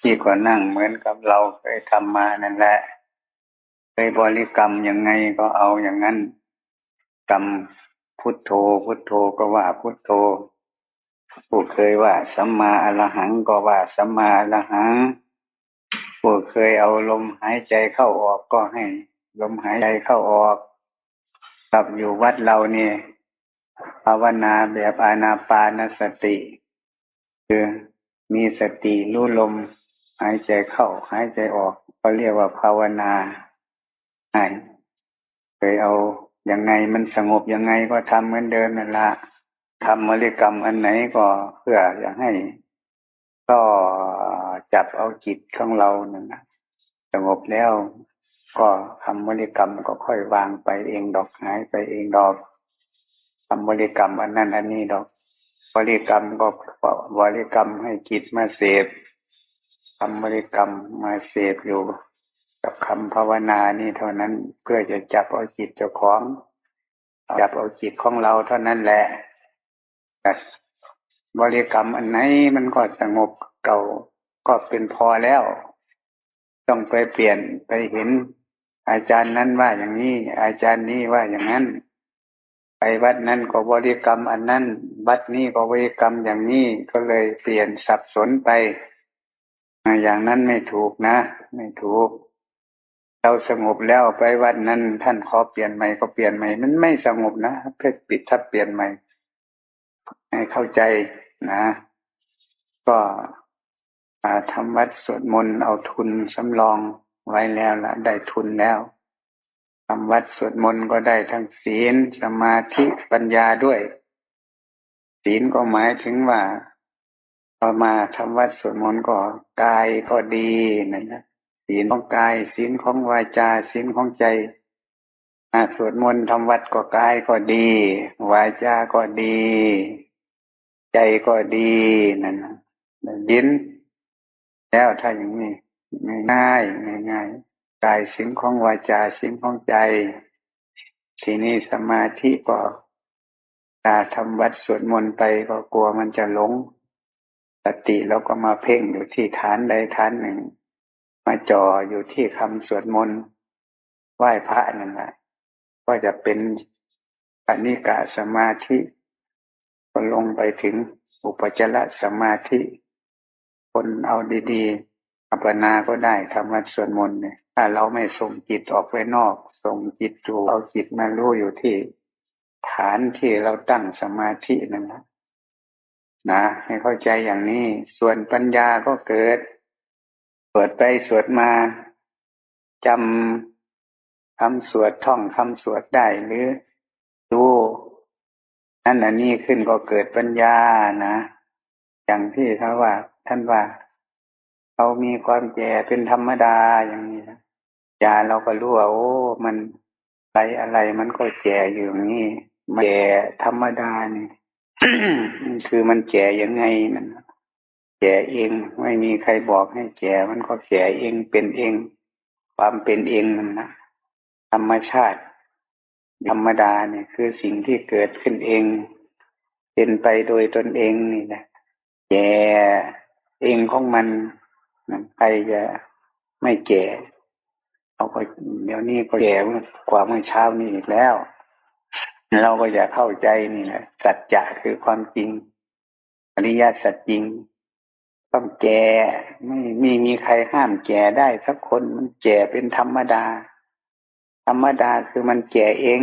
ที่ก็นั่งเหมือนกับเราเคยทำมานั่นแหละเคยบริกรรมยังไงก็เอาอย่างนั้นกรรมพุทโธพุทโธก็ว่าพุทโธผู้เคยว่าสัมมาอรหังก็ว่าสัมมาอรหังผู้เคยเอาลมหายใจเข้าออกก็ให้ลมหายใจเข้าออกกับอยู่วัดเรานี่ภาวนาแบบอานาปานสติคือมีสติรู้ลมหายใจเข้าหายใจออกก็เรียกว่าภาวนาเคยเอายังไงมันสงบยังไงก็ทำเหมือนเดิมนั่นละทำบริกรรมอันไหนก็เพื่ออยากให้ก็จับเอาจิตของเรานั่นนะสงบแล้วก็ทำบริกรรมก็ค่อยวางไปเองดอกหายไปเองดอกทำบริกรรมอันนั้นอันนี้ดอกบริกรรมก็บริกรรมให้จิตมาเสพทำบริกรรมมาเสพอยู่กับคำภาวนานี่เท่านั้นเพื่อจะจับเอาจิตเจ้าของจับเอาจิตของเราเท่านั้นแหละบริกรรมอันไหนมันก็สงบเก่าก็เป็นพอแล้วต้องไปเปลี่ยนไปเห็นอาจารย์นั้นว่าอย่างนี้อาจารย์นี้ว่าอย่างนั้นไปวัดนั้นก็บริกรรมอันนั้นวัดนี้ก็บริกรรมอย่างนี้ก็เลยเปลี่ยนสับสนไปอย่างนั้นไม่ถูกนะไม่ถูกเราสงบแล้วไปวัดนั้นท่านขอเปลี่ยนใหม่ก็เปลี่ยนใหม่มันไม่สงบนะเพื่อปิดทับเปลี่ยนใหม่ให้เข้าใจนะก็ทำวัดสวดมนต์เอาทุนสำรองไว้แล้วละได้ทุนแล้วทำวัดสวดมนต์ก็ได้ทั้งศีลสมาธิปัญญาด้วยศีลก็หมายถึงว่าพอมาทำวัดสวดมนต์ก็กายก็ดีนะศีลของกายศีลของวาจาศีลของใจสวดมนต์ทำวัดก็กายก็ดีวาจาก็ดีใจก็ดีนั่นยินแล้วถ้าอย่างนี้ง่ายง่ายกายศีลของวาจาศีลของใจทีนี้สมาธิก็ทำวัดสวดมนต์ไปก็กลัวมันจะหลงสติเราก็มาเพ่งอยู่ที่ฐานใดฐานหนึ่งมาจ่ออยู่ที่คำสวดมนต์ไหว้พระนั่นแหละก็จะเป็นปณิกะสมาธิก็ลงไปถึงอุปจารสมาธิคนเอาดีๆอัปปนาก็ได้ทำวัดสวดมนต์เนี่ยถ้าเราไม่ส่งจิตออกไปนอกส่งจิตอยู่เอาจิตมารู้อยู่ที่ฐานที่เราตั้งสมาธินั่นนะให้เข้าใจอย่างนี้ส่วนปัญญาก็เกิดสวดไปสวดมาจำคำสวดท่องคำสวดได้หรือดูนั่นอันนี้ขึ้นก็เกิดปัญญานะอย่างที่ท่านว่าเรามีความแก่เป็นธรรมดาอย่างนี้นะยาเราก็รู้ว่าโอ้มันอะไรมันก็แก่อยู่อย่างนี้แก่ธรรมดานี่ คือมันแก่ยังไงนั่นแก่เองไม่มีใครบอกให้แก่มันก็แก่เองเป็นเองความเป็นเองนั่นนะธรรมชาติธรรมดาเนี่ยคือสิ่งที่เกิดขึ้นเองเป็นไปโดยตนเองนี่นะแก่เองของมันใครจะไม่แก่เราก็เดี๋ยวนี้ก็แก่กว่าเมื่อเช้านี้อีกแล้วเราก็อยากเข้าใจนี่แหละสัจจะคือความจริงอริยสัจจริงต้องแก่ไม่มีใครห้ามแก่ได้สักคนมันแก่เป็นธรรมดาธรรมดาคือมันแก่เอง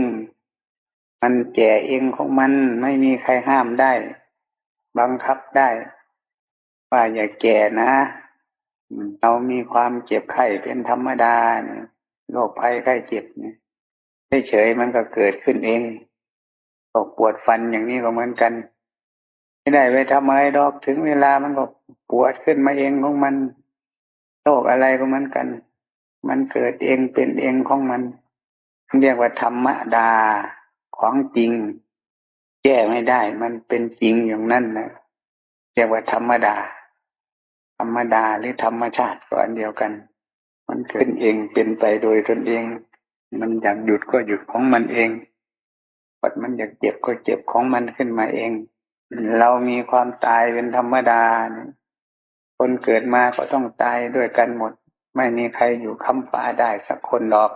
มันแก่เองของมันไม่มีใครห้ามได้บังคับได้ว่าอย่าแก่นะเรามีความเจ็บไข้เป็นธรรมดาเนี่ยโรคภัยไข้เจ็บเนี่ยเฉยๆมันก็เกิดขึ้นเองโรคปวดฟันอย่างนี้ก็เหมือนกันไม่ได้ไปทำอะไรดอกถึงเวลามันก็ปวดขึ้นมาเองของมันโรคอะไรก็เหมือนกันมันเกิดเองเป็นเองของมันเรียกว่าธรรมดาของจริงแก้ไม่ได้มันเป็นจริงอย่างนั้นนะเรียกว่าธรรมดาธรรมดาหรือธรรมชาติก็อันเดียวกันมันเกิดเองเป็นไปโดยตนเองมันอยากหยุดก็หยุดของมันเองมันอยากเจ็บก็เจ็บของมันขึ้นมาเองเรามีความตายเป็นธรรมดา คนเกิดมาก็ต้องตายด้วยกันหมดไม่มีใครอยู่ค้ำฟ้าได้สักคนหรอก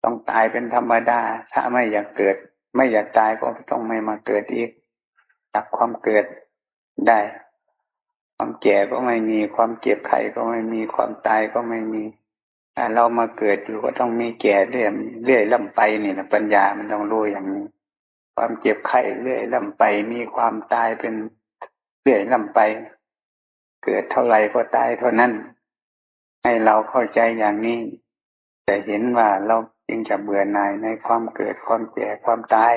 ต้องตายเป็นธรรมดาถ้าไม่อยากเกิดไม่อยากตายก็ต้องไม่มาเกิดอีกดับความเกิดได้ความแก่ก็ไม่มีความเจ็บไข้ก็ไม่มีความตายก็ไม่มีถ้าเรามาเกิดอยู่ก็ต้องมีแก่เรื่อยล่ำไปนี่นะปัญญามันต้องรู้อย่างนี้ความเจ็บไข้เรื่อยล่ำไปมีความตายเป็นเรื่อยล่ำไปเกิดเท่าไหร่ก็ตายเท่านั้นให้เราเข้าใจอย่างนี้แต่เห็นว่าเราจึงจะเบื่อหน่ายในความเกิดความแก่ความตาย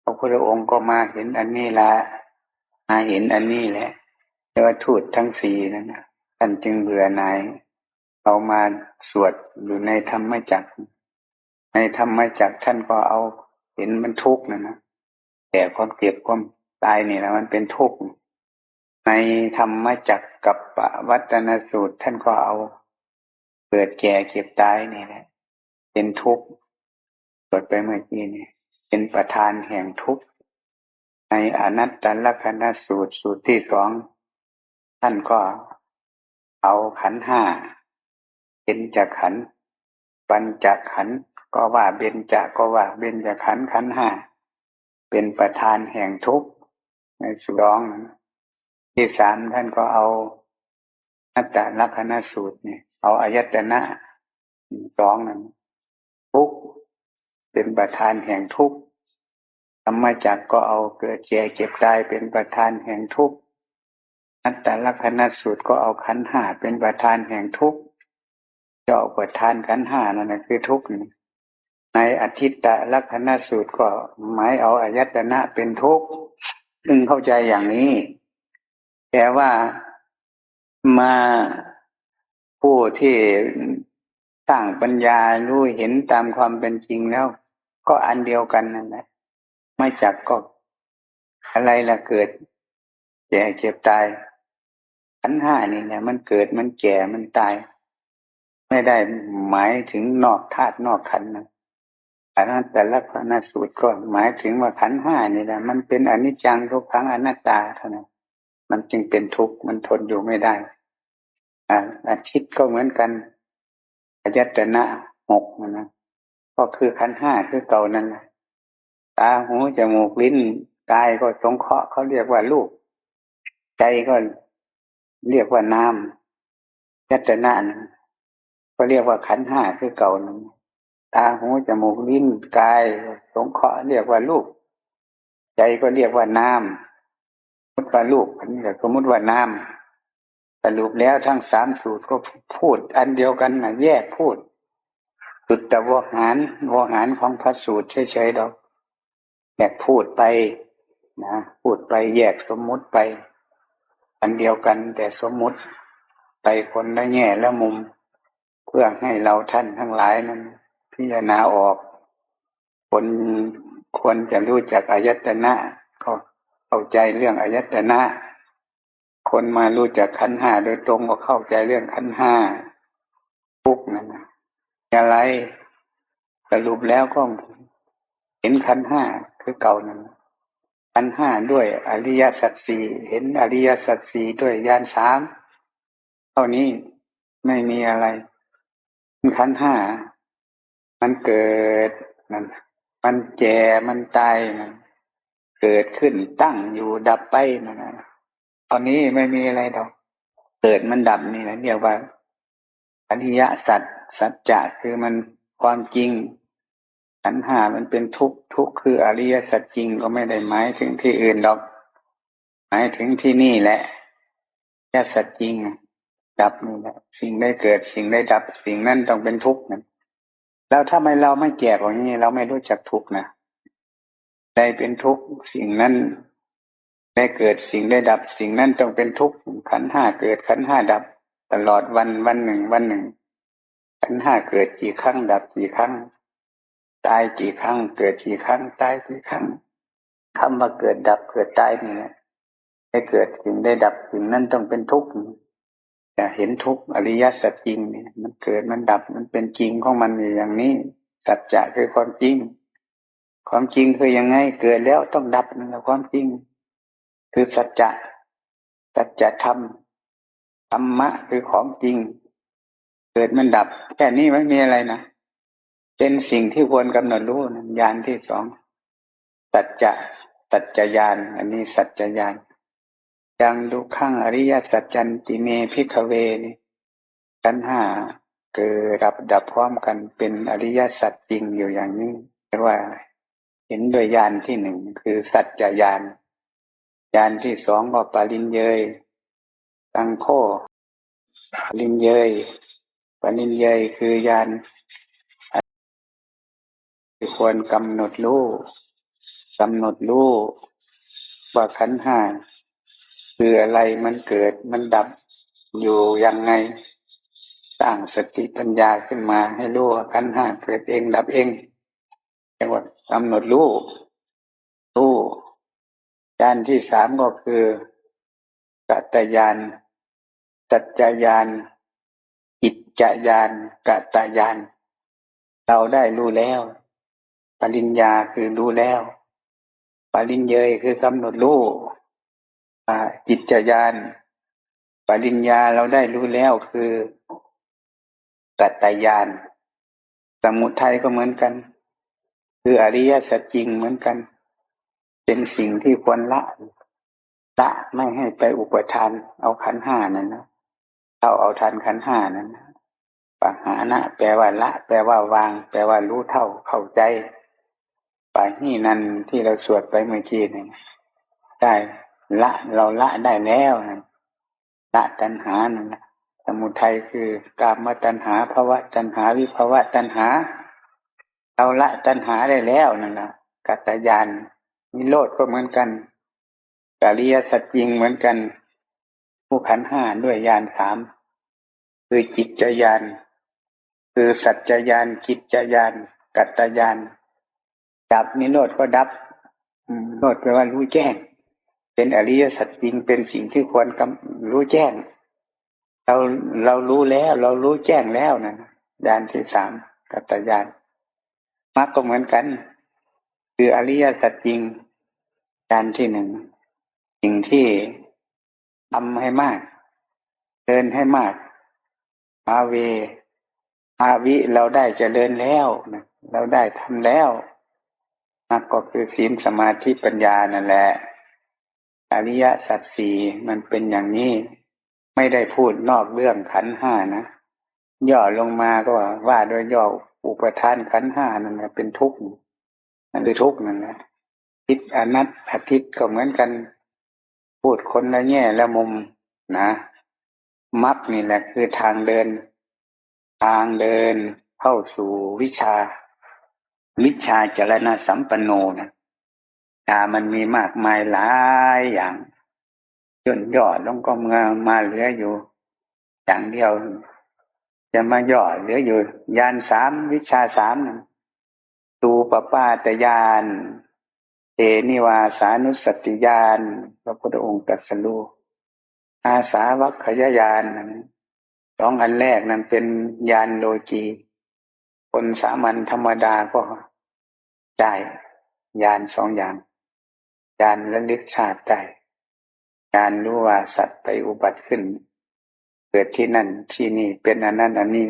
พระพุทธองค์ก็มาเห็นอันนี้ละมาเห็นอันนี้แหละเรียกว่าทูตทั้งสี่นั่นนะท่านจึงเบื่อหน่ายเรามาสวดอยู่ในธรรมจักรในธรรมจักรท่านก็เอาเห็นมันทุกข์นะแต่ความเจ็บความตายนี่นะมันเป็นทุกข์ในธรรมจักรกับปวัตตนสูตรท่านก็เอาเกิดแก่เจ็บตายนี่แหละเป็นทุกข์สวดไปเมื่อกี้นี่เป็นประธานแห่งทุกข์ในอนัตตลักขณสูตรสูตรที่สองท่านก็เอาขันธ์ห้าเป็นจักขันธ์ปัญจขันธ์ก็ว่าเบญจก็ว่าเบญจขันธ์ขันธ์ห้าเป็นประธานแห่งทุกข์ในสูตรสองที่สามท่านก็เอาอัตตลักขณสูตรเนี่ยเอาอายตนะสองนั้นทุกข์เป็นประธานแห่งทุกข์ธรรมจักรก็เอาเกิดแก่เจ็บตายเป็นประธานแห่งทุกข์อัตตลักขณสูตรก็เอาขันธ์ห้าเป็นประธานแห่งทุกข์จะเอาประธานขันธ์ห้านั่นคือทุกข์ในอทิตตลักขณสูตรก็หมายเอาอายตนะเป็นทุกข์ซึ่งเข้าใจอย่างนี้แต่ว่ามาผู้ที่สร้างปัญญารู้เห็นตามความเป็นจริงแล้วก็อันเดียวกันนั่นแหละไม่จักก็อะไรล่ะเกิดแก่เจ็บตายขันธ์ห้านี่เนี่ยมันเกิดมันแก่มันตายไม่ได้หมายถึงนอกธาตุนอกขันธ์นะอันนั้นแต่ละคณะสูตรก็หมายถึงว่าขันธ์ห้านี่แหละมันเป็นอนิจจังทุกขังอนัตตาเท่านั้นมันจึงเป็นทุกข์มันทนอยู่ไม่ได้อาทิตย์ก็เหมือนกันอายตนะหกนะก็คือขันธ์ห้าคือเก่านั่นแหละตาหูจมูกลิ้นกายก็สงเคราะห์เขาเรียกว่ารูปใจก็เรียกว่านามอายตนะนะก็เรียกว่าขันธ์ห้าคือเก่านั่นตาหูจมูกลิ้นกายสงเคราะห์เรียกว่ารูปใจก็เรียกว่านามสมมติว่ารูปอันนี้ก็สมมติว่านามสรุปแล้วทั้งสามสูตรก็พูดอันเดียวกันนะแยกพูดสุดแต่วหารของพระสูตรเฉยๆดอกแยกพูดไปนะพูดไปแยกสมมุติไปอันเดียวกันแต่สมมุติไปคนละแง่ละมุมเพื่อให้เราท่านทั้งหลายนั้นพิจารณาออกคนควรจะรู้จักอายตนะเข้าใจเรื่องอายตนะคนมารู้จักขันธ์ห้าโดยตรงก็เข้าใจเรื่องขันธ์ห้าทุกข์นั่นนะอะไรสรุปแล้วก็เห็นขันธ์ห้าคือเก่านั่นขันธ์ห้าด้วยอริยสัจสี่เห็นอริยสัจสี่ด้วยญาณสามเท่านี้ไม่มีอะไรขันธ์ห้ามันเกิดนั่นมันแก่มันตายนั่นเกิดขึ้นตั้งอยู่ดับไปนั่นนะตอนนี้ไม่มีอะไรดอกเกิดมันดับนี่นะเรียกว่าอริยสัจสัจจะคือมันความจริงขันธ์ห้ามันเป็นทุกข์ทุกข์คืออริยสัจจริงก็ไม่ได้หมายถึงที่อื่นหรอกหมายถึงที่นี่แหละแค่สัจจริงดับนี่แหละสิ่งได้เกิดสิ่งได้ดับสิ่งนั้นต้องเป็นทุกข์นะแล้วถ้าไม่เราไม่แก่กว่านี้เราไม่รู้จักทุกข์นะได้เป็นทุกข์สิ่งนั้นได้เกิดสิ่งได้ดับสิ่งนั้นต้องเป็นทุกข์ขันธ์ห้าเกิดขันธ์ห้าดับตลอดวันหนึ่งขันธ์ห้าเกิดกี่ครั้งดับกี่ครั้งตายกี่ครั้งเกิดกี่ครั้งตายกี่ครั้งคำว่าเกิดดับเกิดตายนี่แหละได้เกิดสิ่งได้ดับสิ่งนั้นต้องเป็นทุกข์จะเห็นทุกข์อริยสัจจริงเนี่ยมันเกิดมันดับมันเป็นจริงของมันอย่างนี้สัจจะคือความจริงความจริงคือยังไงเกิดแล้วต้องดับนั่นแหละความจริงคือสัจจะธรรม ธรรมะคือของจริงเกิดมันดับแค่นี้ไม่มีอะไรนะเป็นสิ่งที่ควรกำหนดรู้นะญาณที่สองสัจจะสัจจญาณอันนี้สัจจญาณยังดุขังอริยสัจจันติเมภิกขเวนี่ขันธ์ห้าเกิดดับพร้อมกันเป็นอริยสัจจริงอยู่อย่างนี้เรียกว่าเห็นโดยญาณที่หนึ่งคือสัจจญาณญาณที่สองก็ปริญเยยตังโฆปริญเยยปริญเยยคือญาณที่ควรกำหนดรู้ว่าขันธ์ห้าคืออะไรมันเกิดมันดับอยู่ยังไงสร้างสติปัญญาขึ้นมาให้รู้ว่าขันธ์ห้าเกิดเองดับเองเรียกว่ากำหนดรู้ญาณที่สามก็คือกัตตญาณสัจจญาณอิจจญาณกัตตญาณเราได้รู้แล้วปริญญาคือรู้แล้วปริญเยยคือกำหนดรู้อิจจญาณปริญญาเราได้รู้แล้วคือกัตตญาณสมุทัยก็เหมือนกันคืออริยสัจจริงเหมือนกันเป็นสิ่งที่ควรละไม่ให้ไปอุปทานเอาขันธ์ห้านั่นนะเอาทานขันธ์ห้านั้นนะปหานะแปลว่าละแปลว่าวางแปลว่ารู้เท่าเข้าใจปาหีนันที่เราสวดไปเมื่อกี้นี่ได้เราละได้แล้วนะละตัณหานั่นนะสมุทัยคือกามตัณหาภวตัณหาวิภวตัณหาเราละตัณหาได้แล้วนั่นนะกัตตญาณนิโรธก็เหมือนกันอริยสัจจริงเหมือนกันผู้ขันธ์ห้าด้วยญาณสามคือจิตจญาณคือสัจจญาณจิตจญาณกัตตญาณดับนิโรธก็ดับนิโรธแปลว่ารู้แจ้งเป็นอริยสัจจริงเป็นสิ่งที่ควรรู้แจ้งเรารู้แล้วเรารู้แจ้งแล้วนะญาณที่สามกัตตญาณมรรคก็เหมือนกันคืออริยสัจจริงญาณที่หนึ่งสิ่งที่ทำให้มากเดินให้มากอาวิเราได้เจริญแล้วนะเราได้ทำแล้วมรรคก็คือศีลสมาธิปัญญานั่นแหละอริยสัจสี่มันเป็นอย่างนี้ไม่ได้พูดนอกเรื่องขันธ์ห้านะย่อลงมาก็ว่าโดยย่ออุปทานขันธ์ห้านั่นแหละเป็นทุกข์นั่นคือทุกข์นั่นแหละทิฏฐอนัตถทิฏฐก็เหมือนกันพูดคนละแง่ละมุมนะมรรคนี่แหละคือทางเดินเข้าสู่วิชาจรณะสัมปันโนนะมันมีมากมายหลายอย่างย่นย่อลงก็มาเหลืออยู่อย่างเดียวจะมาย่อเหลืออยู่ญาณสามวิชาสามนะตูปปาตญาณเตนิวาสานุสติญาณพระพุทธองค์ตรัสรู้อาสาวัคคยญาณสองอันแรกนั้นเป็นญาณโลกีคนสามัญธรรมดาก็ได้ญาณสองอย่างญาณระลึกชาติได้ญาณรู้ว่าสัตว์ไปอุบัติขึ้นเกิดที่นั่นที่นี่เป็นอันนั้นอันนี้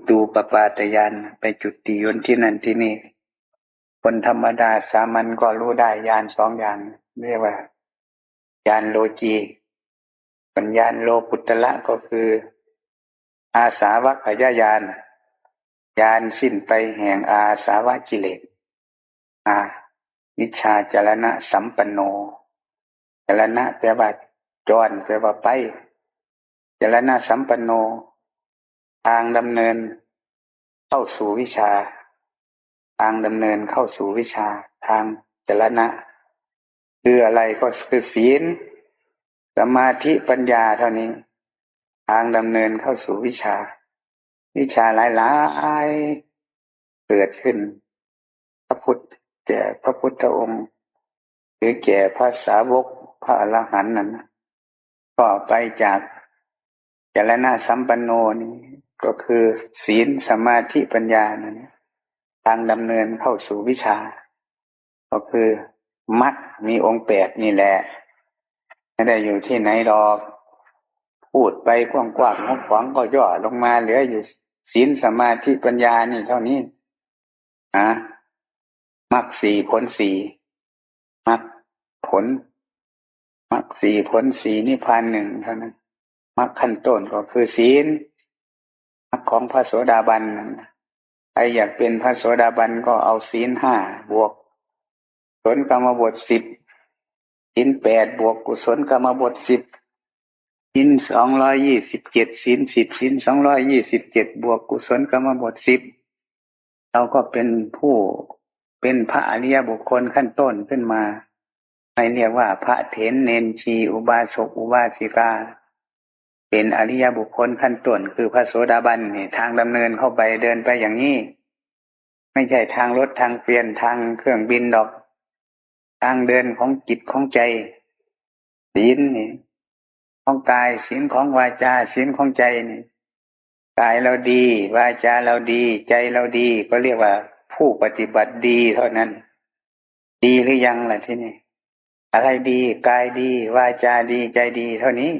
ตูปปาตญาณไปจุติยนที่นั่นที่นี่คนธรรมดาสามัญก็รู้ได้ญาณสองอย่างเรียกว่าญาณโลกีปัญญาณโลกุตละก็คืออาสาวัคคยญาณญาณสิ้นไปแห่งอาสาวะกิเลสวิชาจรณะสัมปันโนจรณะแปลว่าจรแปลว่าไปจรณะสัมปันโนทางดำเนินเข้าสู่วิชาทางดำเนินเข้าสู่วิชาทางจรณะคืออะไรก็คือศีลสมาธิปัญญาเท่านี้ทางดำเนินเข้าสู่วิชาหลายๆเกิดขึ้นแก่พระพุทธองค์หรือแก่พระสาวกพระอรหันต์นั้นก็ไปจากจรณะสัมปันโนนี่ก็คือศีลสมาธิปัญญานั่นทางดำเนินเข้าสู่วิชาก็คือมรรคมีองค์แปดนี่แหละไม่ได้อยู่ที่ไหนหรอก พูดไปกว้างๆขวางๆก็ย่อลงมาเหลืออยู่ศีลสมาธิปัญญานี่เท่านี้มรรคสี่ผลสี่มรรคผลมรรคสี่ผลสี่นิพพานหนึ่งเท่านั้นมรรคขั้นต้นก็คือศีลมรรคของพระโสดาบันใครอยากเป็นพระโสดาบันก็เอาศีลห้าบวกกุศลกรรมบท10ศีล8บวกกุศลกรรมบท10ศีล227ศีล10ศีล227บวกกุศลกรรมบท10เราก็เป็นผู้เป็นพระอริยบุคคลขั้นต้นขึ้นมาให้เรียกว่าพระเถรเณรชีอุบาสกอุบาสิกาเป็นอริยบุคคลขั้นต้นคือพระโสดาบันนี่ทางดำเนินเข้าไปเดินไปอย่างนี้ไม่ใช่ทางรถทางเปลี่ยนทางเครื่องบินดอกทางเดินของจิตของใจศีลนี่ของกายศีลของวาจาศีลของใจนี่กายเราดีวาจาเราดีใจเราดีก็เรียกว่าผู้ปฏิบัติดีเท่านั้นดีหรือยังล่ะที่นี่อะไรดีกายดีวาจาดีใจดีเท่านี้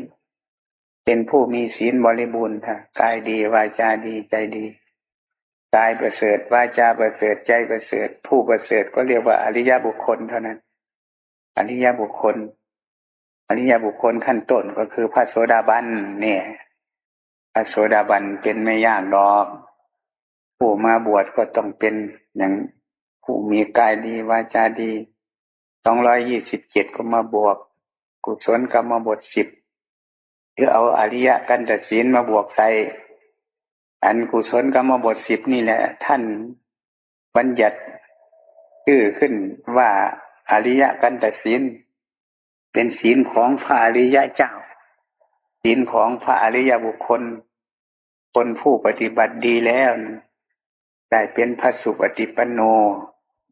เป็นผู้มีศีลบริบูรณ์ค่ะกายดีวาจาดีใจดีกายประเสริฐวาจาประเสริฐใจประเสริฐผู้ประเสริฐก็เรียกว่าอริยบุคคลเท่านั้นอริยบุคคลอริยบุคคลขั้นต้นก็คือพระโสดาบันเนี่ยพระโสดาบันเป็นไม่ยากดอกผู้มาบวชก็ต้องเป็นอย่างผู้มีกายดีวาจาดี227ก็มาบวกกุศลกรรมบท10หรือเอาอริยกันตศีลมาบวกใส่อันกุศลกรรมบท10นี่แหละท่านบัญญัติชื่อขึ้นว่าอริยกันตศีลเป็นศีลของพระอริยเจ้าศีลของพระอริยบุคคลคนผู้ปฏิบัติดีแล้วได้เป็นพระสุปฏิปันโน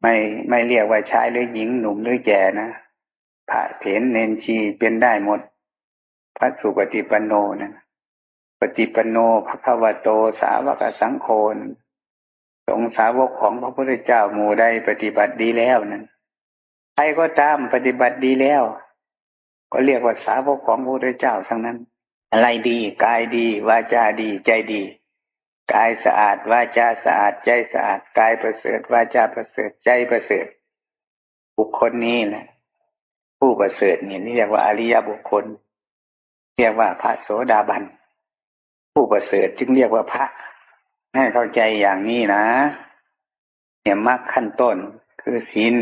ไม่เรียกว่าชายหรือหญิงหนุ่มหรือแก่นะพระเถรเณรชีเป็นได้หมดพระสุปฏิปันโนนะปฏิปันโนภควโตสาวกสังโฆสงฆ์สาวกของพระพุทธเจ้าหมู่ใดปฏิบัติดีแล้วนั้นใครก็ตามปฏิบัติดีแล้วก็เรียกว่าสาวกของพระพุทธเจ้าทั้งนั้นอะไรดีกายดีวาจาดีใจดีกายสะอาดวาจาสะอาดใจสะอาดกายประเสริฐวาจาประเสริฐใจประเสริฐบุคคลนี้แหละผู้ประเสริฐนี่เรียกว่าอริยบุคคลเรียกว่าพระโสดาบันผู้ประเสริฐจึงเรียกว่าพระให้เข้าใจอย่างนี้นะเนี่ยมรรคขั้นต้นคือศีล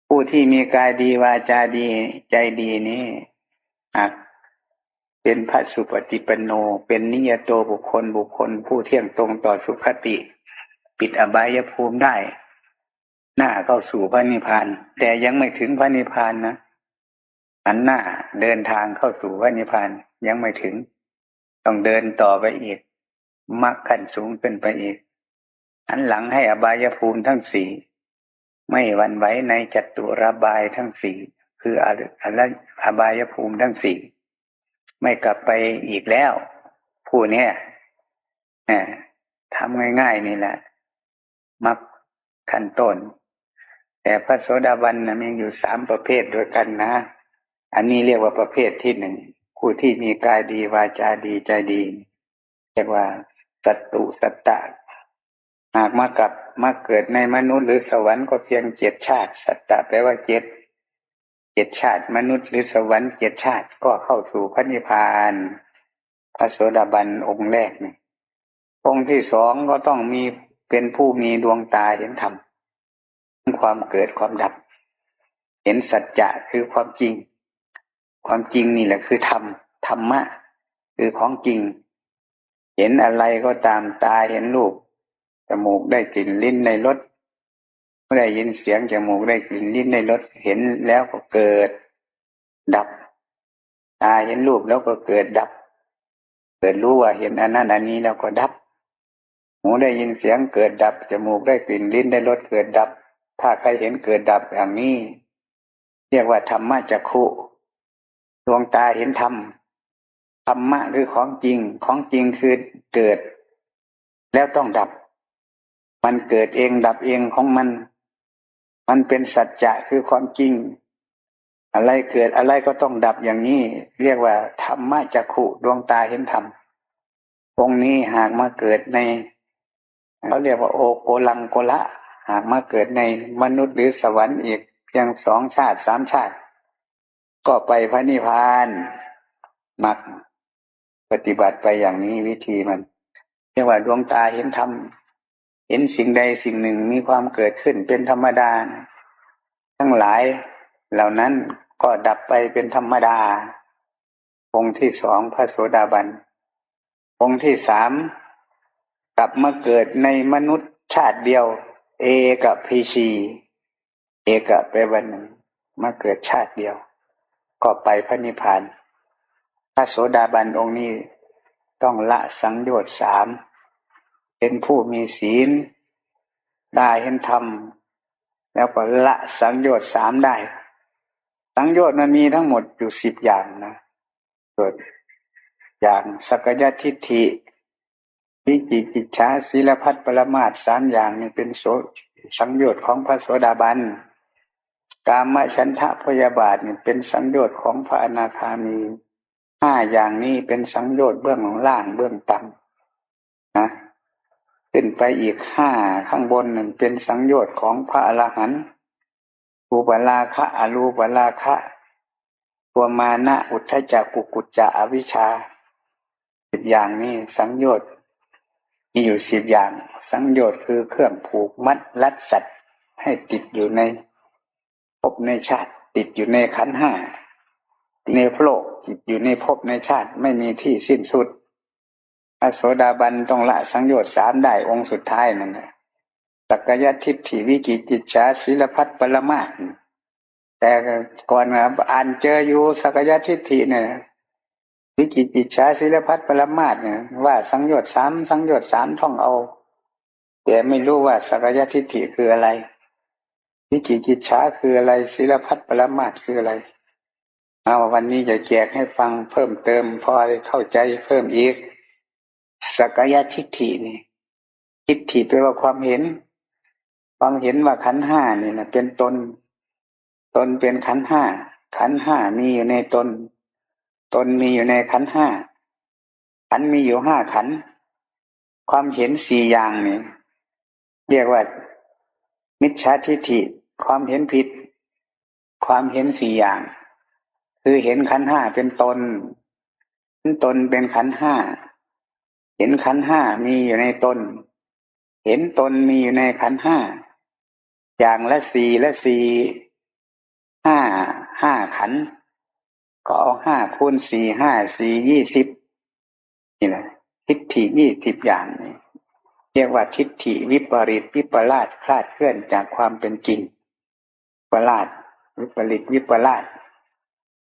ผู้ที่มีกายดีวาจาดีใจดีนี้เป็นพระสุปฏิปันโนเป็นนิยโตบุคคลผู้เที่ยงตรงต่อสุขติปิดอบายภูมิได้หน้าเข้าสู่พระนิพพานแต่ยังไม่ถึงพระนิพพานนะอันหน้าเดินทางเข้าสู่พระนิพพานยังไม่ถึงต้องเดินต่อไปอีกมรรคขั้นสูงขึ้นไปอีกอันหลังให้อบายภูมิทั้งสี่ไม่หวั่นไหวในจัตุรบายทั้งสี่คืออบายภูมิทั้งสี่ไม่กลับไปอีกแล้วผู้เนี้ยทำง่ายๆนี่แหละมรรคขั้นต้นแต่พระโสดาบันนะมีอยู่3ประเภทด้วยกันนะอันนี้เรียกว่าประเภทที่1ผู้ที่มีกายดีวาจาดีใจดีเรียกว่าสัตตุสัตตะหากมาเกิดในมนุษย์หรือสวรรค์ก็เพียง7ชาติสัตตะแปลว่า7ชาติมนุษย์หรือสวรรค์7ชาติก็เข้าสู่พระนิพพานพระโสดาบันองค์แรกนี่องค์ที่2ก็ต้องมีเป็นผู้มีดวงตาเห็นธรรมความเกิดความดับเห็นสัจจะคือความจริงนี่แหละคือธรรมะคือของจริงเห็นอะไรก็ตามตาเห็นรูปจมูกได้กลิ่นลิ้นได้รสได้ยินเสียงจมูกได้กลิ่นลิ้นได้รสเห็นแล้วก็เกิดดับตาเห็นรูปแล้วก็เกิดดับเกิดรู้ว่าเห็นอันนั้นอันนี้แล้วก็ดับหูได้ยินเสียงเกิดดับจมูกได้กลิ่นลิ้นได้รสเกิดดับถ้าใครเห็นเกิดดับอย่างนี้เรียกว่าธรรมะจักขุดวงตาเห็นธรรมธรรมะคือของจริงคือเกิดแล้วต้องดับมันเกิดเองดับเองของมันเป็นสัจจะคือความจริง อะไรเกิดอะไรก็ต้องดับอย่างนี้เรียกว่าธรรมจักขุดวงตาเห็นธรรมองค์นี้หากมาเกิดในเขาเรียกว่าโอโกลังโกละหากมาเกิดในมนุษย์หรือสวรรค์อีกเพียง2 ชาติ 3 ชาติก็ไปพระนิพพานมักปฏิบัติไปอย่างนี้วิธีมันเรียกว่าดวงตาเห็นธรรมเห็นสิ่งใดสิ่งหนึ่งมีความเกิดขึ้นเป็นธรรมดาทั้งหลายเหล่านั้นก็ดับไปเป็นธรรมดาองค์ที่2พระโสดาบันองค์ที่3กลับมาเกิดในมนุษย์ชาติเดียวเอกพีชีเอกไปวันหนึ่งมาเกิดชาติเดียวก็ไปพระนิพพานพระโสดาบันองค์นี้ต้องละสังโยชน์3เป็นผู้มีศีลได้เห็นธรรมแล้วก็ละสังโยชน์3ได้สังโยชน์มันมีทั้งหมดอยู่10อย่างนะเกิดอย่างสักยทิฏฐิวิจิกิจฉาศีลพัตปรมาส3อย่างนี้เป็นสังโยชน์ของพระโสดาบันกามฉันทะพยาบาทนี่เป็นสังโยชน์ของพระอนาคามี5อย่างนี้เป็นสังโยชน์เบื้องล่างเบื้องต่ำนะขึ้นไปอีก5ข้างบนนั่นเป็นสังโยชน์ของพระอรหันต์รูปราคะอรูปราคะตัวมานะอุทธัจจะกุกุจจะอวิชชา10อย่างนี้สังโยชน์มีอยู่10อย่างสังโยชน์คือเครื่องผูกมัดรัดสัตว์ให้ติดอยู่ในภพในชาติติดอยู่ในขันธ์5ในโลกติดอยู่ในภพในชาติไม่มีที่สิ้นสุดพระโสดาบันต้องละสังโยชน์3ได้องค์สุดท้ายนั่นแหละสักยทิฏฐิวิจิกิจฉาศีลพัตปรมาสแต่ก่อนอ่านเจออยู่สักยทิฏฐิเนี่ยวิจิกิจฉาศีลพัตปรมาสเนี่ยว่าสังโยชน์3สังโยชน์3ท่องเอาแต่ไม่รู้ว่าสักยทิฏฐิคืออะไรวิจิกิจฉาคืออะไรศีลพัตปรมาสคืออะไรเอาวันนี้จะแจกให้ฟังเพิ่มเติมพอได้เข้าใจเพิ่มอีกสักยทิฏฐินี่ทิฏฐิแปลว่าความเห็นว่าขันธ์5นี่นะเป็นตนเป็นขันธ์5ขันธ์5มีอยู่ในตนมีอยู่ในขันธ์5ขันธ์มีอยู่5ขันธ์ความเห็น4อย่างนี่เรียกว่ามิจฉาทิฏฐิความเห็นผิดความเห็น4อย่างคือเห็นขันธ์5เป็นตนเป็นขันธ์5เห็นขันธ์5มีอยู่ในตนเห็นตนมีอยู่ในขันธ์5อย่างละ4ละ4 5ขันธ์ก็เอา5คูณ4 5 4 20นี่แหละทิฏฐิ20อย่างนี้เรียกว่าทิฏฐิวิปริตวิปลาสคลาดเคลื่อนจากความเป็นจริงวิปลาสวิปริตวิปลาส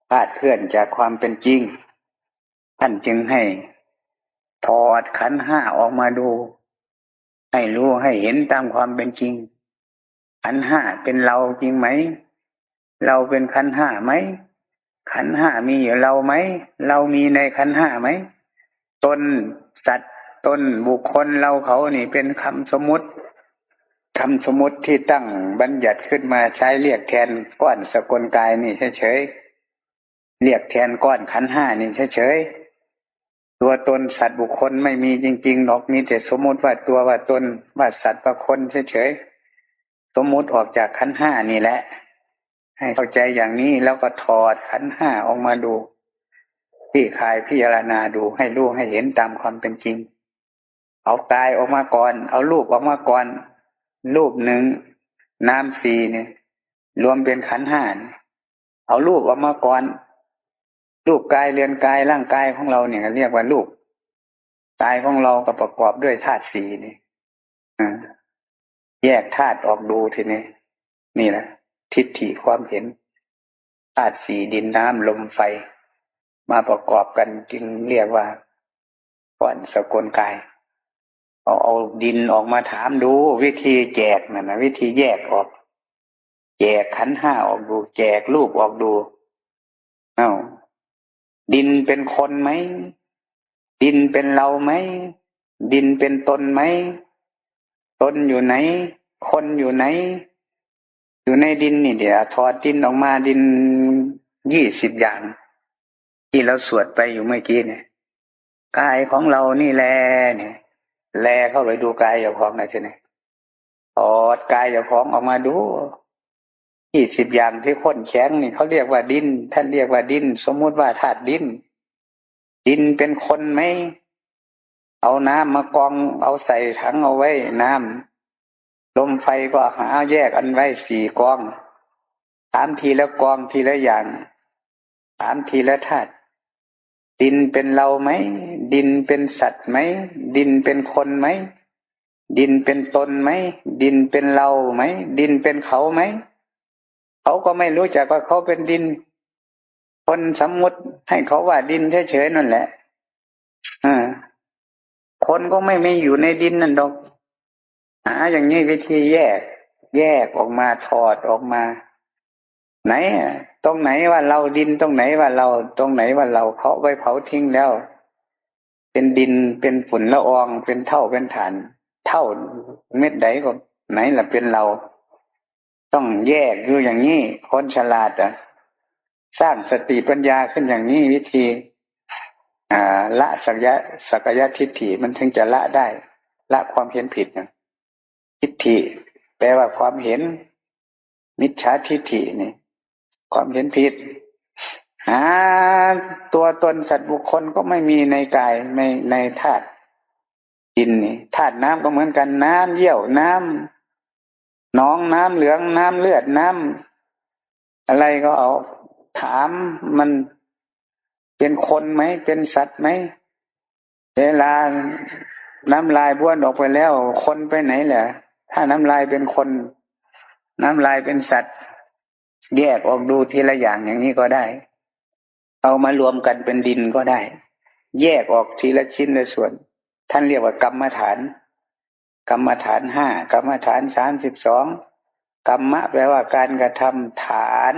คลาดเคลื่อนจากความเป็นจริงท่านจึงให้ถอดขันธ์5ออกมาดูให้รู้ให้เห็นตามความเป็นจริงขันธ์5เป็นเราจริงไหมเราเป็นขันธ์5ไหมขันธ์5มีอยู่เราไหมเรามีในขันธ์5ไหมตนสัตว์ตนบุคคลเราเขานี่เป็นคำสมมุติที่ตั้งบัญญัติขึ้นมาใช้เรียกแทนก้อนสกลกายนี่เฉยๆเรียกแทนก้อนขันธ์5นี่เฉยๆตัวตนสัตว์บุคคลไม่มีจริงๆหรอกมีแต่สมมุติว่าตัวว่าตนว่าสัตว์ว่าคนเฉยๆสมมุติออกจากขันธ์5นี่แหละให้เข้าใจอย่างนี้แล้วก็ถอดขันธ์5ออกมาดูที่คายพิจารณาดูให้รู้ให้เห็นตามความเป็นจริงเอากายออกมาก่อนเอารูปออกมาก่อนรูป1นาม4เนี่ยรวมเป็นขันธ์5เอารูปออกมาก่อนรูปกายเรือนกายร่างกายของเราเนี่ยเรียกว่ารูปกายของเราก็ประกอบด้วยธาตุ4นี่แยกธาตุออกดูทีนี้นี่แหละทิฏฐิความเห็นธาตุ4ดินน้ำลมไฟมาประกอบกันจึงเรียกว่าก้อนสกลกายเอาดินออกมาถามดูวิธีแจกนั่นนะวิธีแยกออกแจกขันธ์5ออกดูแจกรูปออกดูดินเป็นคนไหมดินเป็นเราไหมดินเป็นตนไหมตนอยู่ไหนคนอยู่ไหน อยู่ในดินนี่เดี๋ยวถอดดินออกมาดิน20 อย่างที่เราสวดไปอยู่เมื่อกี้เนี่ยกายของเรานี่แลเนี่ยแลเข้าไปดูกายเจ้าของหน่อยเถอะเนี่ยถอดกายเจ้าของออกมาดู20 อย่างที่ข้นแข็งนี่เขาเรียกว่าดินท่านเรียกว่าดินสมมุติว่าธาตุดินดินเป็นคนไหมเอาน้ำมากองเอาใส่ถังเอาไว้น้ำลมไฟก็หาแยกอันไว้4 กองถามทีละกองทีละอย่างถามทีละธาตุดินเป็นเราไหมดินเป็นสัตว์ไหมดินเป็นคนไหมดินเป็นตนไหมดินเป็นเราไหมดินเป็นเขาไหมเขาก็ไม่รู้จักว่าเขาเป็นดินคนสมมุติให้เขาว่าดินเฉยๆนั่นแหละคนก็ไม่อยู่ในดินนั่นดอกหาอย่างนี้วิธีแยกออกมาถอดออกมาไหนตรงไหนว่าเราดินตรงไหนว่าเราตรงไหนว่าเราเขาไปเผาทิ้งแล้วเป็นดินเป็นฝุ่นละอองเป็นเท่าเป็นฐานเท่าเม็ดใดก็ไหนล่ะเป็นเราต้องแยกอยู่อย่างนี้คนฉลาดสร้างสติปัญญาขึ้นอย่างนี้วิธีละสักยะทิฏฐิมันถึงจะละได้ละความเห็นผิดทิฏฐิแปลว่าความเห็นมิจฉาทิฏฐินี่ความเห็นผิดหาตัวตนสัตว์บุคคลก็ไม่มีในกายในธาตุดินนี่ธาตุน้ำก็เหมือนกันน้ำเยี่ยวน้ำหนองน้ำเหลืองน้ำเลือดน้ำอะไรก็เอาถามมันเป็นคนไหมเป็นสัตว์ไหมเวลาน้ำลายบ้วนออกไปแล้วคนไปไหนแหละถ้าน้ำลายเป็นคนน้ำลายเป็นสัตว์แยกออกดูทีละอย่างนี้ก็ได้เอามารวมกันเป็นดินก็ได้แยกออกทีละชิ้นละส่วนท่านเรียกว่ากรรมฐานกรรมฐาน5กรรมฐาน32กรรมะแปลว่าการกระทำฐาน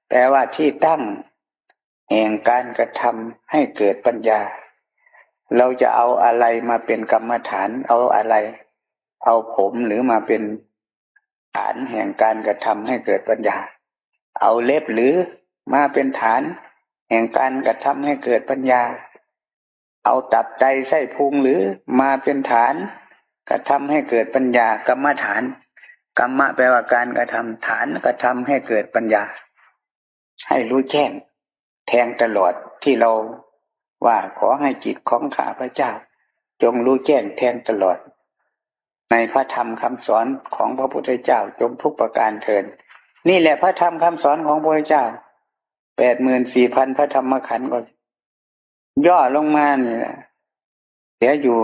แปลว่าที่ตั้งแห่งการกระทำให้เกิดปัญญาเราจะเอาอะไรมาเป็นกรรมฐานเอาอะไรเอาผมหรือมาเป็นฐานแห่งการกระทำให้เกิดปัญญาเอาเล็บหรือมาเป็นฐานแห่งการกระทำให้เกิดปัญญาเอาตับไตไส้พุงหรือมาเป็นฐานกระทำให้เกิดปัญญากรรมฐานกรรมะแปลว่าการกระทำฐานกระทำให้เกิดปัญญาให้รู้แจ้งแทงตลอดที่เราว่าขอให้จิตของข้าพเจ้าจงรู้แจ้งแทงตลอดในพระธรรมคำสอนของพระพุทธเจ้าจงทุกประการเถิดนี่แหละพระธรรมคำสอนของพระพุทธเจ้า84,000พระธรรมขันธ์ก็ย่อลงมานี่แหละเหลืออยู่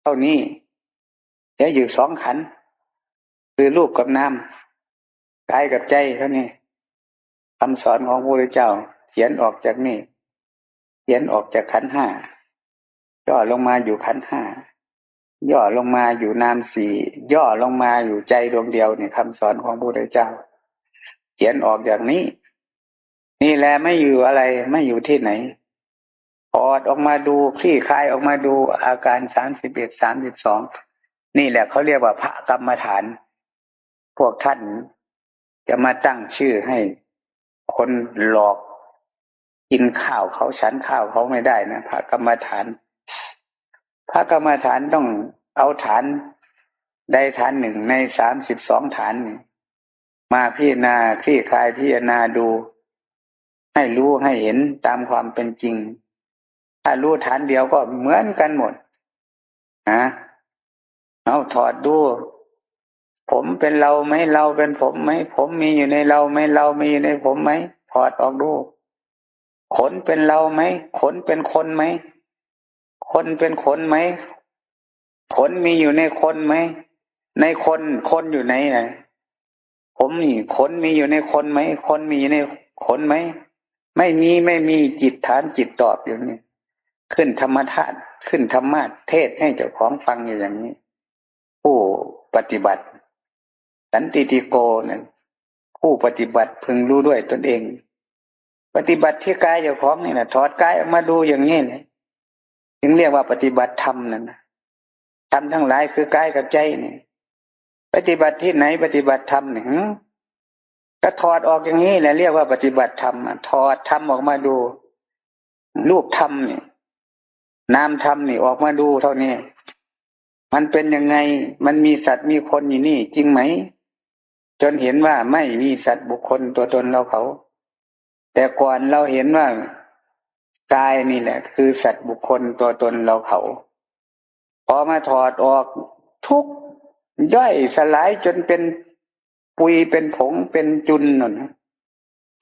เท่านี้เหลืออยู่2 ขันธ์คือรูปกับนามกายกับใจเท่านี้คำสอนของพระพุทธเจ้าเขียนออกจากนี่เขียนออกจากขันธ์5ย่อลงมาอยู่ขันธ์5ย่อลงมาอยู่นาม4ย่อลงมาอยู่ใจดวงเดียวนี่คำสอนของพระพุทธเจ้าเขียนออกอย่างนี้นี่แหละไม่อยู่อะไรไม่อยู่ที่ไหนถอดออกมาดูคลี่คลายออกมาดูอาการ31 32นี่แหละเขาเรียกว่าพระกรรมฐานพวกท่านจะมาตั้งชื่อให้คนหลอกกินข้าวเขาฉันข้าวเขาไม่ได้นะพระกรรมฐานพระกรรมฐานต้องเอาฐานใดฐานหนึ่งใน32ฐานมาพิจารณาคลี่คลายพิจารณาดูให้รู้ให้เห็นตามความเป็นจริงถ้ารู้ฐานเดียวก็เหมือนกันหมดเอาถอดดูผมเป็นเราไหมเราเป็นผมไหมผมมีอยู่ในเราไหมเรามีอยู่ในผมไหมถอดออกดูขนเป็นเราไหมขนเป็นคนไหมคนเป็นขนไหมขนมีอยู่ในคนไหมในคนอยู่ไหนผมนี่ขนมีอยู่ในคนไหมคนมีอยู่ในขนไหมไม่มีจิตฐานจิตตอบอยู่นี่ขึ้นธรรมธาตุขึ้นธรรมะเทศให้เจ้าของฟังอยู่อย่างนี้ผู้ปฏิบัติสันติติโกนั่นผู้ปฏิบัติพึงรู้ด้วยตนเองปฏิบัติที่กายเจ้าของนี่นะถอดกายออกมาดูอย่างนี้เลยจึงเรียกว่าปฏิบัติธรรมนั่นนะธรรมทั้งหลายคือกายกับใจนี่ ปฏิบัติที่ไหนปฏิบัติธรรมเนี่ยก็ถอดออกอย่างนี้แหละเรียกว่าปฏิบัติธรรมถอดธรรมออกมาดูรูปธรรมนี่นามธรรมนี่ออกมาดูเท่านี้มันเป็นยังไงมันมีสัตว์มีคนอยู่นี่จริงไหมจนเห็นว่าไม่มีสัตว์บุคคลตัวตนเราเขาแต่ก่อนเราเห็นว่ากายนี่แหละคือสัตว์บุคคลตัวตนเราเขาพอมาถอดออกทุกย่อยสลายจนเป็นปุยเป็นผงเป็นจุนนั่น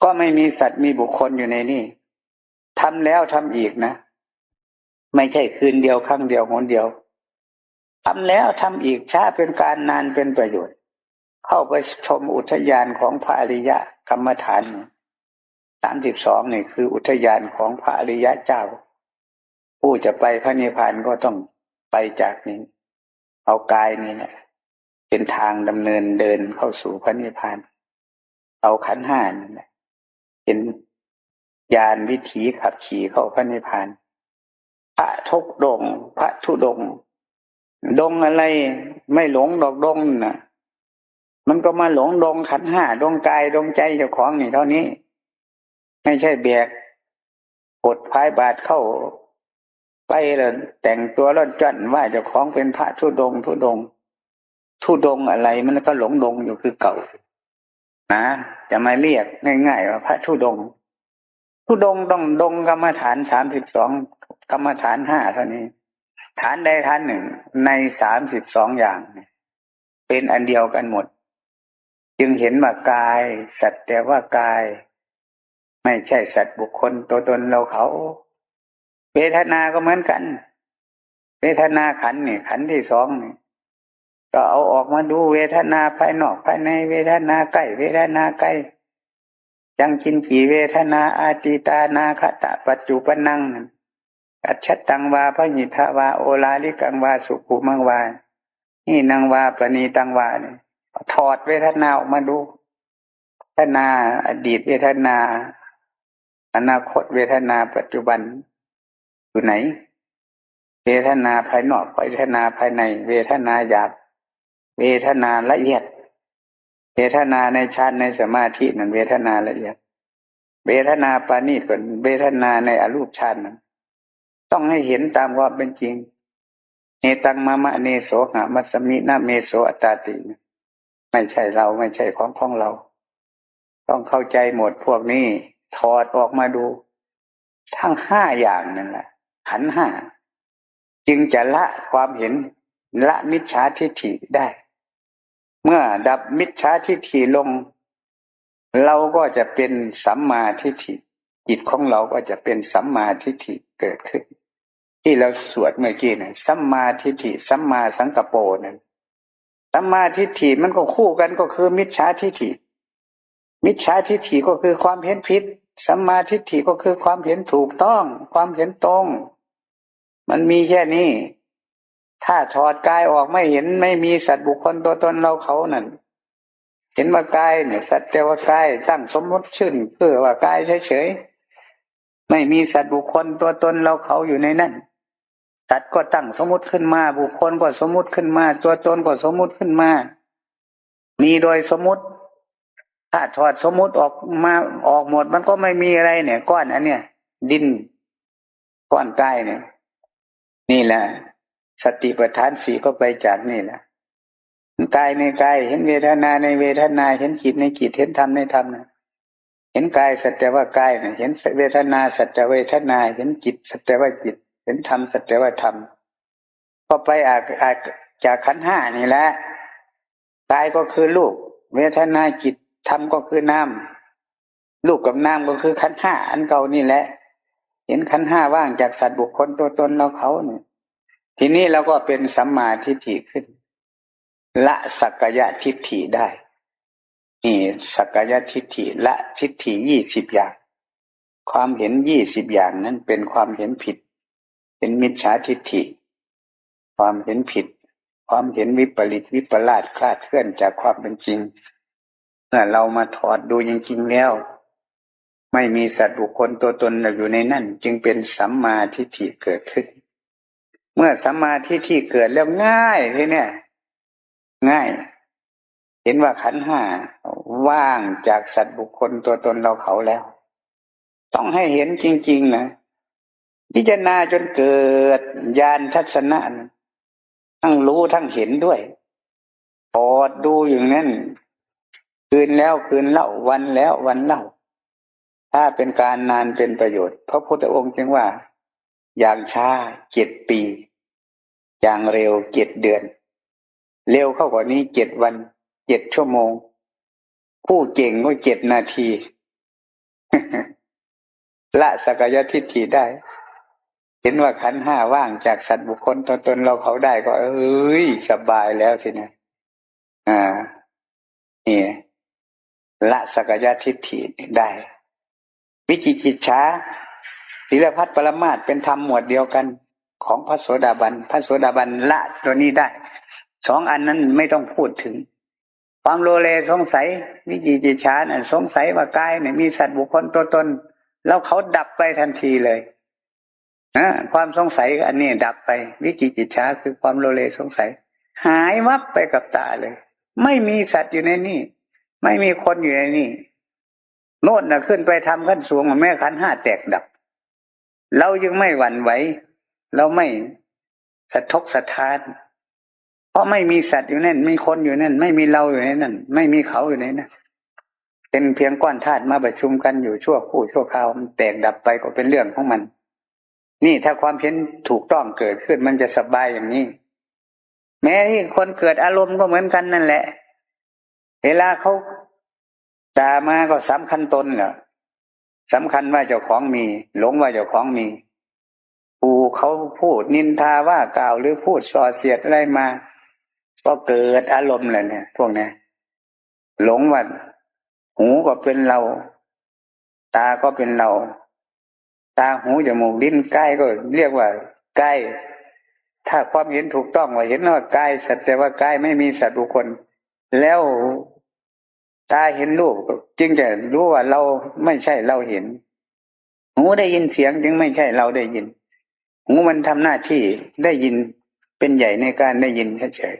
ก็ไม่มีสัตว์มีบุคคลอยู่ในนี่ทำแล้วทำอีกนะไม่ใช่คืนเดียวครั้งเดียวหนเดียวทำแล้วทำอีกช้าเป็นการนานเป็นประโยชน์เข้าไปชมอุทยานของพระอริยะกรรมฐาน32นี่คืออุทยานของพระอริยะเจ้าผู้จะไปพระนิพพานก็ต้องไปจากนี้เอากายนี้เนี่ยเป็นทางดำเนินเดินเข้าสู่พระนิพพานเอาขันธ์ห้านี่แหละเป็นญาณวิถีขับขี่เข้าพระนิพพานพระทุดงค์พระธุดงค์ดงอะไรไม่หลงดอกดงน่ะมันก็มาหลงดงขันธ์ห้าดงกายดงใจเจ้าของนี่เท่านี้ไม่ใช่แบกกดพายบาทเข้าไปแล้วแต่งตัวแล้วจั่นว่าเจ้าของเป็นพระธุดงค์ธุดงค์อะไรมันก็หลงดงอยู่คือเก่านะจะมาเรียกง่ายๆว่าพระธุดงค์ต้องดงกรรมฐาน32กรรมฐาน5เท่านี้ฐานใดฐานหนึ่งใน32อย่างเป็นอันเดียวกันหมดจึงเห็นว่ากายสัตว์แต่ว่ากายไม่ใช่สัตว์บุคคลตัวตนเราเขาเวทนาก็เหมือนกันเวทนาขันธ์นี่ขันธ์ที่2นี่ก็เอาออกมาดูเวทนาภายนอกภายในเวทนาใกล้เวทนาไกลยังกินกี่เวทนาอาติตานาคตะปัจจุปนังอัจฉตังวาพหิทวาโอลาลิกังวาสุขุมังวานี่นังวาปณีตังวาเนี่ยถอดเวทนาออกมาดูเวทนาอดีตเวทนาอนาคตเวทนาปัจจุบันอยู่ไหนเวทนาภายนอกเวทนาภายในเวทนาหยาบเวทนาละเอียดเวทนาในฌานในสมาธินั่นเวทนาละเอียดเวทนาปานีตกว่าเวทนาในอรูปฌานนั้นต้องให้เห็นตามความเป็นจริงเนตังมะมะเนโสหะมัสสมินะเมโสอัตตาติไม่ใช่เราไม่ใช่ของเราต้องเข้าใจหมดพวกนี้ถอดออกมาดูทั้ง5อย่างนั่นแหละขันธ์5จึงจะละความเห็นละมิจฉาทิฏฐิได้เมื่อดับมิจฉาทิฏฐิลงเราก็จะเป็นสัมมาทิฏฐิจิตของเราก็จะเป็นสัมมาทิฏฐิเกิดขึ้นที่เราสวดเมื่อกี้นะสัมมาทิฏฐิสัมมาสังกัปโปนั่นสัมมาทิฏฐิมันก็คู่กันก็คือมิจฉาทิฏฐิมิจฉาทิฏฐิก็คือความเห็นผิดสัมมาทิฏฐิก็คือความเห็นถูกต้องความเห็นตรงมันมีแค่นี้ถ้าถอดกายออกไม่เห็นไม่มีสัตว์บุคคลตัวตนเราเขานั่นเห็นว่ากายเนี่ยสัตว์แต่ว่ากายตั้งสมมติชื่นเพื่อว่ากายเฉยๆไม่มีสัตว์บุคคลตัวตนเราเขาอยู่ในนั้นสัตว์ก็ตั้งสมมติขึ้นมาบุคคลก็สมมติขึ้นมาตัวตนก็สมมติขึ้นมามีโดยสมมติถ้าถอดสมมติออกมาออกหมดมันก็ไม่มีอะไรเนี่ยก้อนอันเนี้ยดินก้อนกายเนี่ยนี่แหละสติปัฏฐาน4ก็ไปจากนี่แหละกายในกายเห็นเวทนาในเวทนาเห็นจิตในจิตเห็นธรรมในธรรมนะเห็นกายสัจแต่ว่ากายนะเห็นเวทนาสัจแต่เวทนาเห็นจิตสัจแต่ว่าจิตเห็นธรรมสัจแต่ว่าธรรมก็ไปจากขันธ์5นี่แหละกายก็คือรูปเวทนาจิตธรรมก็คือนามรูปกับนามก็คือขันธ์5อันเก่านี่แหละเห็นขันธ์5ว่างจากสัตว์บุคคลตัวตนเราเขาเนี่ยทีนี้เราก็เป็นสัมมาทิฏฐิขึ้นละสักกายทิฏฐิได้นี่สักกายทิฏฐิละทิฏฐิ20อย่างความเห็น20อย่างนั้นเป็นความเห็นผิดเป็นมิจฉาทิฏฐิความเห็นผิดความเห็นวิปริตวิปลาสคลาดเคลื่อนจากความเป็นจริงเมื่อเรามาถอดดูจริงๆแล้วไม่มีสัตว์บุคคลตัวตนอยู่ในนั่นจึงเป็นสัมมาทิฏฐิเกิดขึ้นเมื่อสัมมาทิฏฐิเกิดแล้วง่ายทีเนี่ยง่าย เห็นว่าขันธ์ห้าว่างจากสัตว์บุคคลตัวตนเราเขาแล้วต้องให้เห็นจริงๆนะพิจารณาจนเกิดญาณทัศนะทั้งรู้ทั้งเห็นด้วยปอดดูอย่างนั้นคืนแล้วคืนเล่าวันแล้ววันเล่าถ้าเป็นการนานเป็นประโยชน์พระพุทธองค์จึงว่าอย่างช้า7 ปีอย่างเร็ว7 เดือนเร็วเข้ากว่านี้7 วัน7 ชั่วโมงผู้เก่งก็7 นาที ละสักยทิฏฐิได้เห็นว่าขันธ์ห้าว่างจากสัตว์บุคคลตัวตนเราเขาได้ก็สบายแล้วทีนี้นี่ละสักยทิฏฐิได้วิจิกิจฉาศีลพัฒน์ปรมาสเป็นธรรมหมวดเดียวกันของพระโสดาบันพระโสดาบันละตัวนี้ได้2 อันนั้นไม่ต้องพูดถึงความโลเลสงสัยวิจิกิจฉาเนี่ยสงสัยว่ากายเนี่ยมีสัตว์บุคคลตัวตนแล้วเขาดับไปทันทีเลยความสงสัยอันนี้ดับไปวิจิกิจฉาคือความโลเลสงสัยหายวับไปกับตาเลยไม่มีสัตว์อยู่ในนี่ไม่มีคนอยู่ในนี่โน่นน่ะขึ้นไปทำขั้นสูงแม่ขันธ์ห้าแตกดับเรายังไม่หวั่นไหวเราไม่สะทกสะท้านเพราะไม่มีสัตว์อยู่นั่นไม่มีคนอยู่นั่นไม่มีเราอยู่ในนั่นไม่มีเขาอยู่ในนั้นเป็นเพียงก้อนธาตุมาประชุมกันอยู่ชั่วครู่ชั่วคราวมันแตกดับไปก็เป็นเรื่องของมันนี่ถ้าความเห็นถูกต้องเกิดขึ้นมันจะสบายอย่างนี้แม้ที่คนเกิดอารมณ์ก็เหมือนกันนั่นแหละเวลาเขาด่ามาก็สำคัญตนเหรอสำคัญว่าเจ้าของมีหลงว่าเจ้าของมีผู้เขาพูดนินทาว่ากล่าวหรือพูดส่อเสียดอะไรมาก็เกิดอารมณ์เลยเนี่ยพวกนี้หลงว่าหูก็เป็นเราตาก็เป็นเราตาหูจมูกลิ้นกายก็เรียกว่ากายถ้าความเห็นถูกต้องว่าเห็นว่ากายสัตว์แต่ว่ากายไม่มีสัตว์บุคคลแล้วตาเห็นรูปจึงจะรู้ว่าเราไม่ใช่เราเห็นหูได้ยินเสียงจึงไม่ใช่เราได้ยินหูมันทำหน้าที่ได้ยินเป็นใหญ่ในการได้ยินเฉย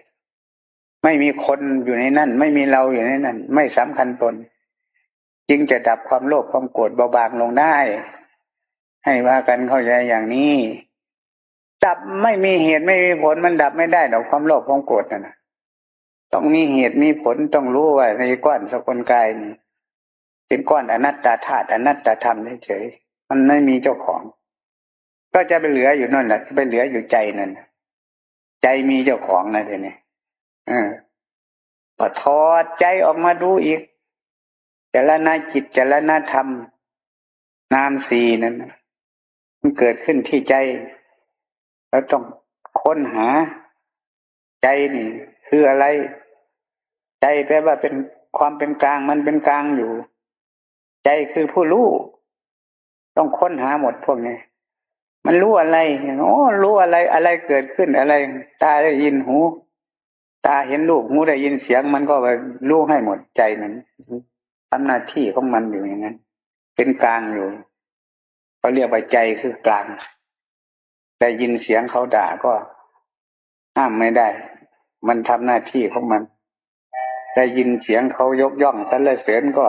ๆไม่มีคนอยู่ในนั้นไม่มีเราอยู่ในนั้นไม่สำคัญตนจึงจะดับความโลภความโกรธเบาบางลงได้ให้ว่ากันเข้าใจอย่างนี้ดับไม่มีเหตุไม่มีผลมันดับไม่ได้ดอกความโลภความโกรธนะต้องมีเหตุมีผลต้องรู้ว่าในก้อนสกุลกายนี่เป็นก้อนอนัตตาธาตุอนัตตาธรรมเฉยๆมันไม่มีเจ้าของก็จะไปเหลืออยู่นั่นแหละไปเหลืออยู่ใจนั่นใจมีเจ้าของนะทีนี้พอถอดใจออกมาดูอีกเจรณาจิตเจรณาธรรมนามสี่นั่นมันเกิดขึ้นที่ใจแล้วต้องค้นหาใจนี่คืออะไรใจแปลว่าเป็นความเป็นกลางมันเป็นกลางอยู่ใจคือผู้รู้ต้องค้นหาหมดพวกนี้มันรู้อะไรรู้อะไรอะไรเกิดขึ้นอะไรตาได้ยินหูตาเห็นรูปหูได้ยินเสียงมันก็ไปรู้ให้หมดใจนั้นทำหน้าที่ของมันอยู่อย่างนั้นเป็นกลางอยู่เขาเรียกว่าใจคือกลางได้ยินเสียงเขาด่าก็ห้ามไม่ได้มันทำหน้าที่ของมันได้ยินเสียงเขายกย่องสรรเสริญก็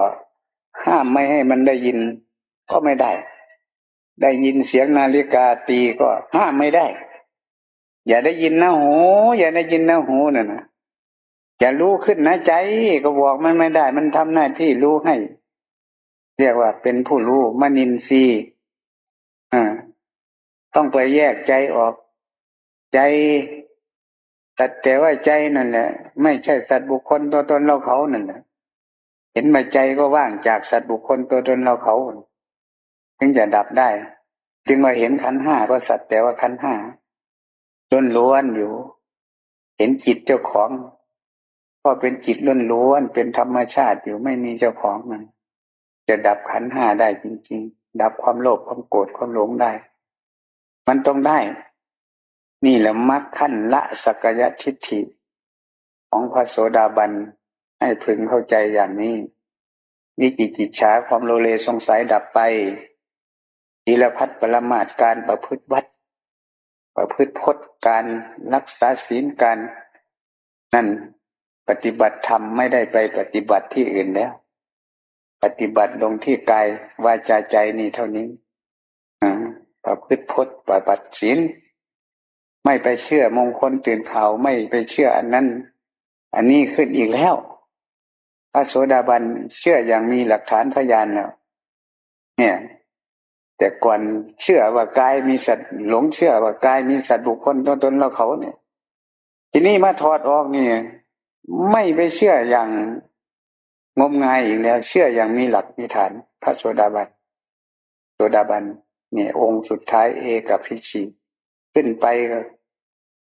ห้ามไม่ให้มันได้ยินก็ไม่ได้ได้ยินเสียงนาฬิกาตีก็ห้ามไม่ได้อย่าได้ยินนะหูอย่าได้ยินนะหูน่ะนะอย่ารู้ขึ้นนะใจก็บอกมันไม่ได้มันทำหน้าที่รู้ให้เรียกว่าเป็นผู้รู้มนินทรีย์ต้องไปแยกใจออกใจแต่ว่าใจนั่นแหละไม่ใช่สัตว์บุคคลตัวตนเราเขานั่นแหละเห็นมาใจก็ว่างจากสัตว์บุคคลตัวตนเราเขาถึงจะดับได้จึงมาเห็นขันธ์ห้าก็สัตว์แต่ว่าขันธ์ห้าล้วนๆอยู่เห็นจิตเจ้าของก็เป็นจิตล้วนๆเป็นธรรมชาติอยู่ไม่มีเจ้าของมันจะดับขันธ์ห้าได้จริงๆดับความโลภความโกรธความหลงได้มันต้องได้นี่แหละมรรคขั้นละสักยทิฏฐิของพระโสดาบันให้พึงเข้าใจอย่างนี้วิจิกิจฉาความโลเลสงสัยดับไปศีลพัฒน์ปรมาสการประพฤติวัดประพฤติพจน์การรักษาศีลการนั่น ปฏิบัติธรรมไม่ได้ไปปฏิบัติที่อื่นแล้วปฏิบัติลงที่กายวาจาใจนี่เท่านี้ประพฤติพจน์ปฏิบัติศีลไม่ไปเชื่อมงคลตื่นเผาไม่ไปเชื่ออันนั้นอันนี้ขึ้นอีกแล้วพระโสดาบันเชื่ออย่างมีหลักฐานพยานแล้วเนี่ยแต่ก่อนเชื่อว่ากายมีสัตว์หลงเชื่อว่ากายมีสัตว์บุคคลตัวตนเราเขาเนี่ยทีนี้มาถอดออกนี่ไม่ไปเชื่ออย่างงมงายอีกแล้วเชื่ออย่างมีหลักมีฐานพระโสดาบันเนี่ยองค์สุดท้ายเอกับพิชีขึ้นไปก็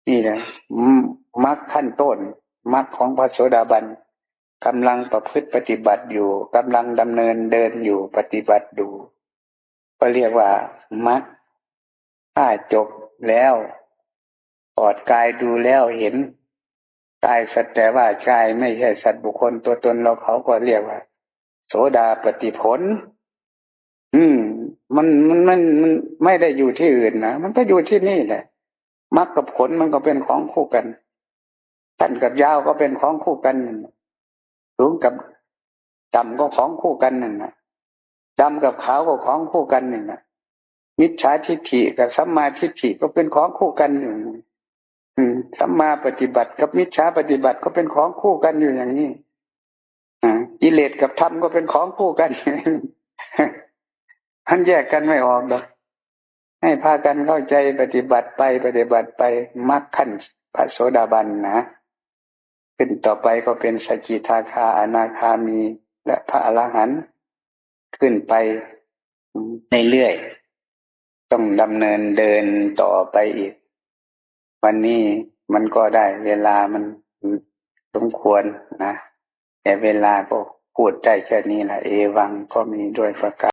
นี่นะมรรคขั้นต้นมรรคของพระโสดาบันกำลังประพฤติปฏิบัติอยู่กำลังดำเนินเดินอยู่ปฏิบัติดูก็เรียกว่ามรรคถ้าจบแล้วปอดกายดูแล้วเห็นกายสัตว์แต่ว่ากายไม่ใช่สัตว์บุคคลตัวตนเราเขาก็เรียกว่าโสดาปฏิผลมันไม่ได้อยู่ที่อื่นนะมันก็อยู่ที่นี่แหละมรรคกับผลมันก็เป็นของคู่กันสั้นกับยาวก็เป็นของคู่กันสูงกับต่ำก็ของคู่กันนั่นนะดำกับขาวก็ของคู่กันนั่นนะมิจฉาทิฏฐิกับสัมมาทิฏฐิก็เป็นของคู่กันอยู่สัมมาปฏิบัติกับมิจฉาปฏิบัติก็เป็นของคู่กันอยู่อย่างนี้กิเลสกับธรรมก็เป็นของคู่กันท่านแยกกันไม่ออกหรอกให้พากันเข้าใจปฏิบัติไปมรรคขั้นพระโสดาบันนะขึ้นต่อไปก็เป็นสกิทาคาอนาคามีและพระอรหันต์ขึ้นไปเรื่อยๆต้องดำเนินเดินต่อไปอีกวันนี้มันก็ได้เวลามันสมควรนะแต่เวลาก็พูดได้แค่นี้แหละเอวังก็มีด้วยประการ